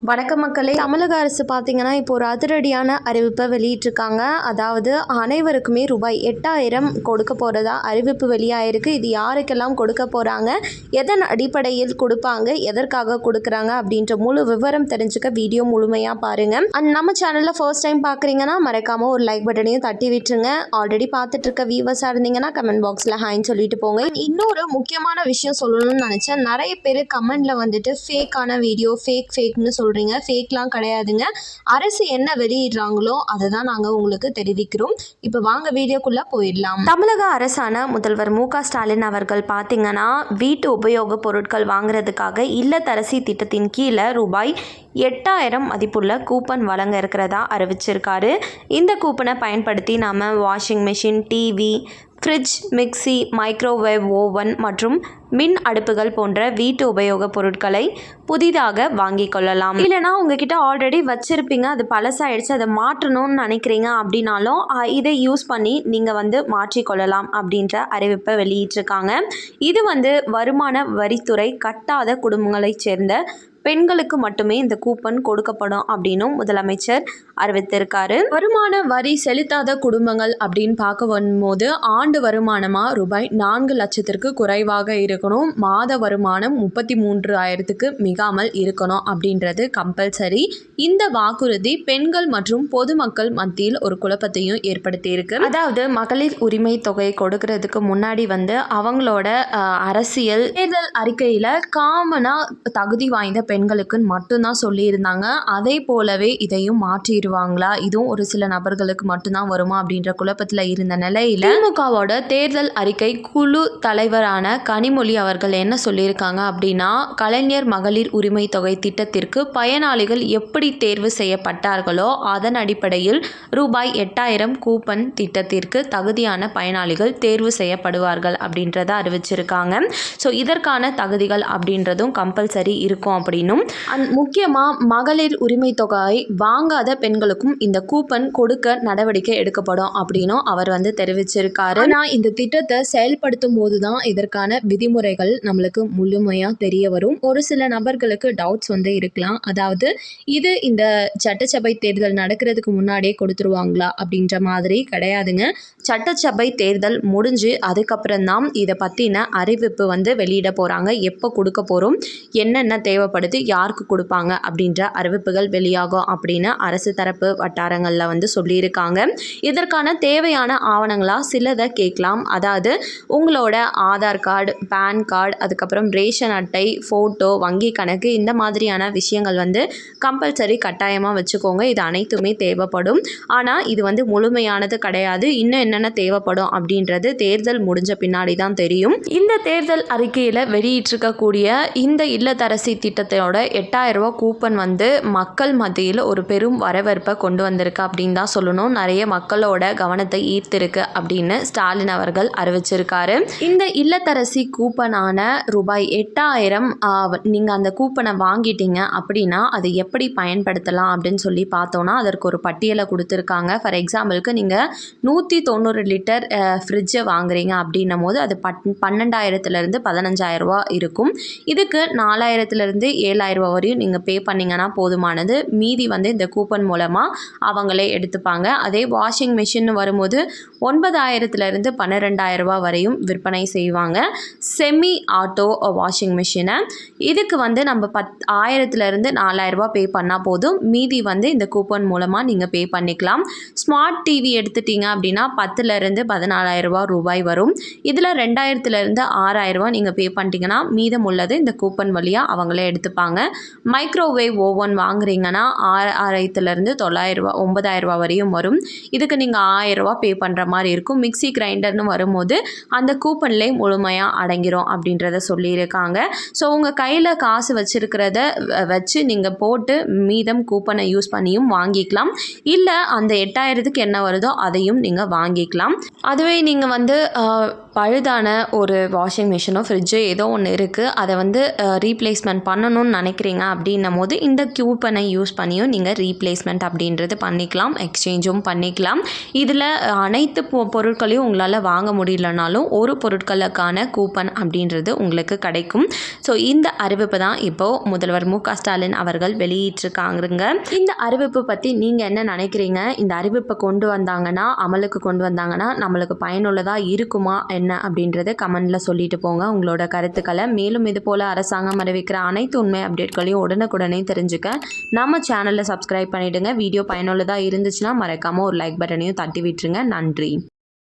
வணக்க மக்களே, தமிழக அரசு பார்த்தீங்கன்னா இப்போ ஒரு அதிரடியான அறிவிப்பை வெளியிட்டிருக்காங்க. அதாவது அனைவருக்குமே ரூபாய் 8000 கொடுக்க போகிறதா அறிவிப்பு வெளியாயிருக்கு. இது யாருக்கெல்லாம் கொடுக்க போகிறாங்க, எதன் அடிப்படையில் கொடுப்பாங்க, எதற்காக கொடுக்குறாங்க அப்படின்ற முழு விவரம் தெரிஞ்சுக்க வீடியோ முழுமையாக பாருங்கள். நம்ம சேனலில் ஃபர்ஸ்ட் டைம் பார்க்குறீங்கன்னா மறக்காமல் ஒரு லைக் பட்டனையும் தட்டி விட்டுருங்க. ஆல்ரெடி பார்த்துட்டு இருக்க வியூவர்ஸாக இருந்தீங்கன்னா கமெண்ட் பாக்ஸில் ஹாய்ன்னு சொல்லிட்டு போங்க. இன்னொரு முக்கியமான விஷயம் சொல்லணும்னு நினச்சேன். நிறைய பேர் கமெண்டில் வந்துட்டு ஃபேக்கான வீடியோ ஃபேக்னு சொல்கிறீங்க. ஃபேக்லாம் கிடையாதுங்க. அரசு என்ன வெளியிடுறாங்களோ அதை தான் நாங்கள் உங்களுக்கு தெரிவிக்கிறோம். இப்போ வாங்க வீடியோக்குள்ளே போயிடலாம். தமிழக அரசான முதல்வர் மு.க. ஸ்டாலின் அவர்கள் பார்த்தீங்கன்னா வீட்டு உபயோகப் பொருட்கள் வாங்குறதுக்காக இல்லத்தரசி திட்டத்தின் கீழே ரூபாய் 8000 மதிப்புள்ள கூப்பன் வழங்க இருக்கிறதா அறிவிச்சிருக்காரு. இந்த கூப்பனை பயன்படுத்தி நாம் washing machine, TV, fridge, mixie, microwave oven மற்றும் மின் அடுப்புகள் போன்ற வீட்டு உபயோகப் பொருட்களை புதிதாக வாங்கி கொள்ளலாம். இல்லைனா உங்ககிட்ட ஆல்ரெடி வச்சுருப்பீங்க, அது பழசாயிடுச்சு, அதை மாற்றணும்னு நினைக்கிறீங்க அப்படின்னாலும் இதை யூஸ் பண்ணி நீங்கள் மாற்றிக்கொள்ளலாம் அப்படின்ற அறிவிப்பை வெளியிட்டிருக்காங்க. இது வருமான வரித்துறை கட்டாத குடும்பங்களைச் சேர்ந்த பெண்களுக்கு மட்டுமே இந்த கூப்பன் கொடுக்கப்படும் அப்படின்னும் முதலமைச்சர் அறிவித்திருக்காரு. வருமான வரி செலுத்தாத குடும்பங்கள் அப்படின்னு பார்க்க வரும்போது ஆண்டு வருமானமாக ரூபாய் 4 லட்சத்திற்கு குறைவாக இருக்கணும், மாத வருமானம் 33,000க்கு மிகாமல் இருக்கணும் அப்படின்றது கம்பல்சரி. இந்த வாக்குறுதி பெண்கள் மற்றும் பொதுமக்கள் மத்தியில் ஒரு குழப்பத்தையும் ஏற்படுத்தியிருக்கு. அதாவது மகளிர் உரிமை தொகை கொடுக்கறதுக்கு முன்னாடி அவங்களோட அரசியல் தேர்தல் அறிக்கையில் காமனாக தகுதி வாய்ந்த பெண்களுக்கு மட்டும்தான் சொல்லியிருந்தாங்க. அதே போலவே இதையும் மாற்றிடுவாங்களா, இதுவும் ஒரு சில நபர்களுக்கு மட்டும்தான் வருமா அப்படின்ற குழப்பத்தில் இருந்த நிலையில் திமுகவோட தேர்தல் அறிக்கை குழு தலைவரான கனிமொழி அவர்கள் என்ன சொல்லியிருக்காங்க அப்படின்னா, கலைஞர் மகளிர் உரிமை தொகை திட்டத்திற்கு பயனாளிகள் எப்படி தேர்வு செய்யப்பட்டார்களோ அதன் அடிப்படையில் ரூபாய் 8000 கூப்பன் திட்டத்திற்கு தகுதியான பயனாளிகள் தேர்வு செய்யப்படுவார்கள் அப்படின்றத அறிவிச்சிருக்காங்க. ஸோ இதற்கான தகுதிகள் அப்படின்றதும் கம்பல்சரி இருக்கும் அப்படின்னும், முக்கியமாக மகளிர் உரிமை தொகை வாங்காத பெண்களுக்கும் இந்த கூப்பன் கொடுக்க நடவடிக்கை எடுக்கப்படும் அப்படின்னும் அவர் தெரிவிச்சிருக்காரு. ஆனால் இந்த திட்டத்தை செயல்படுத்தும் போது தான் இதற்கான விதிமுறைகள் நம்மளுக்கு முழுமையாக தெரிய வரும். ஒரு சில நபர்களுக்கு டவுட்ஸ் இருக்கலாம். அதாவது இது இந்த சட்டசபை தேர்தல் நடக்கிறதுக்கு முன்னாடியே கொடுத்துருவாங்களா அப்படின்ற மாதிரி கிடையாதுங்க. சட்டசபை தேர்தல் முடிஞ்சு அதுக்கப்புறம் தான் இதை பற்றின அறிவிப்பு வெளியிட போகிறாங்க. எப்போ கொடுக்க போகிறோம், என்னென்ன தேவைப்படுது, யாருக்கு கொடுப்பாங்க அப்படின்ற அறிவிப்புகள் வெளியாகும் அப்படின்னு அரசு தரப்பு வட்டாரங்களில் சொல்லியிருக்காங்க. இதற்கான தேவையான ஆவணங்களாக சிலதை கேட்கலாம். அதாவது உங்களோட ஆதார் கார்டு, பேன் கார்டு, அதுக்கப்புறம் ரேஷன் அட்டை, ஃபோட்டோ, வங்கி கணக்கு, இந்த மாதிரியான விஷயங்கள் கம்பல்சரி கட்டாயமாக வச்சுக்கோங்க. இது அனைத்துமே தேவைப்படும். ஆனால் இது முழுமையானது கிடையாது. இன்னும் என்னென்ன தேவைப்படும் அப்படின்றது தேர்தல் முடிஞ்ச பின்னாடி தான் தெரியும். இந்த தேர்தல் அறிக்கையில் வெளியிட்டிருக்கக்கூடிய இந்த இல்லத்தரசி திட்டத்தோட 8000 ரூபா கூப்பன் மக்கள் மத்தியில் ஒரு பெரும் வரவேற்பை கொண்டு வந்திருக்கு அப்படின்னு தான் சொல்லணும். நிறைய மக்களோட கவனத்தை ஈர்த்திருக்கு அப்படின்னு ஸ்டாலின் அவர்கள் அறிவிச்சிருக்காரு. இந்த இல்லத்தரசி கூப்பனான ரூபாய் 8000 நீங்கள் அந்த கூப்பனை வாங்கிட்டீங்க அப்படின்னா அதை எப்படி பயன்படுத்தலாம் அப்படின்னு சொல்லி பார்த்தோன்னா அதற்கு ஒரு பட்டியலை கொடுத்துருக்காங்க. ஃபார் எக்ஸாம்பிளுக்கு நீங்கள் 190 லிட்டர் ஃப்ரிட்ஜை வாங்குறீங்க அப்படின்னும் போது அது 12,000லேருந்து 15,000 ரூபா இருக்கும். இதுக்கு 4,000லேருந்து 7,000 ரூபா வரையும் நீங்கள் பே பண்ணிங்கன்னா போதுமானது. மீதி இந்த கூப்பன் மூலமாக அவங்களே எடுத்துப்பாங்க. அதே வாஷிங் மிஷின் வரும்போது 9,000லேருந்து 12,000 ரூபா வரையும் விற்பனை செய்வாங்க. செமி ஆட்டோ வாஷிங் மிஷினை இதுக்கு நம்ம 10,000லேருந்து 4,000 ரூபா பே பண்ணால் போதும். மீதி இந்த கூப்பன் மூலமாக நீங்கள் பே பண்ணிக்கலாம். ஸ்மார்ட் டிவி எடுத்துட்டீங்க அப்படின்னா 10,000லேருந்து 14,000 ரூபாய் வரும். இதில் 2,000லேருந்து 6,000 ரூபா நீங்கள் பே பண்ணிட்டீங்கன்னா மீதம் உள்ளது இந்த கூப்பன் வழியாக அவங்களே எடுத்துப்பாங்க. மைக்ரோவேவ் ஓவன் வாங்குறீங்கன்னா 6,000லேருந்து 9,000 ரூபா வரையும் வரும். இதுக்கு நீங்கள் 1,000 ரூபா பே பண்ணுற மாதிரி இருக்கும். மிக்சி கிரைண்டர்னு வரும்போது அந்த கூப்பன்லேயே முழுமையாக அடங்கிரும் அப்படின்றத சொல்லியிருக்காங்க. ஸோ உங்கள் கையில் காசு வச்சுருக்கிறத வச்சு நீங்கள் போட்டு மீதம் கூப்பனை யூஸ் பண்ணியும் வாங்கிக்கலாம். இல்லை அந்த 8000க்கு என்ன வருதோ அதையும் நீங்கள் வாங்கிக்கலாம். அதுவே நீங்கள் பழுதான ஒரு வாஷிங் மிஷினோ ஃப்ரிட்ஜோ ஏதோ ஒன்று இருக்குது, அதை வந்து ரீப்ளேஸ்மெண்ட் பண்ணணும்னு நினைக்கிறீங்க அப்படின்னும் போது இந்த கூப்பனை யூஸ் பண்ணியும் நீங்கள் ரீப்ளேஸ்மெண்ட் அப்படின்றது பண்ணிக்கலாம், எக்ஸ்சேஞ்சும் பண்ணிக்கலாம். இதில் அனைத்து பொருட்களையும் உங்களால் வாங்க முடியலனாலும் ஒரு பொருட்களுக்கான கூப்பன் அப்படின்றது உங்களுக்கு கிடைக்கும். ஸோ இந்த அறிவிப்பு தான் இப்போது முதல்வர் மு.க. ஸ்டாலின் அவர்கள் வெளியிட்டிருக்காங்க. இந்த அறிவிப்பு பற்றி நீங்கள் என்ன நினைக்கிறீங்க? இந்த அறிவிப்பை அமலுக்கு கொண்டு வந்தாங்கன்னா நம்மளுக்கு பயனுள்ளதாக இருக்குமா என்ன அப்படின்றத கமெண்டில் சொல்லிட்டு போங்க உங்களோட கருத்துக்களை. மேலும் இது போல் அரசாங்கம் அறிவிக்கிற அனைத்து உண்மை அப்டேட்களையும் உடனுக்குடனே தெரிஞ்சுக்க நம்ம சேனலை சப்ஸ்கிரைப் பண்ணிவிடுங்க. வீடியோ பயனுள்ளதாக இருந்துச்சுன்னா மறக்காமல் ஒரு லைக் பட்டனையும் தட்டி விட்டுருங்க. நன்றி.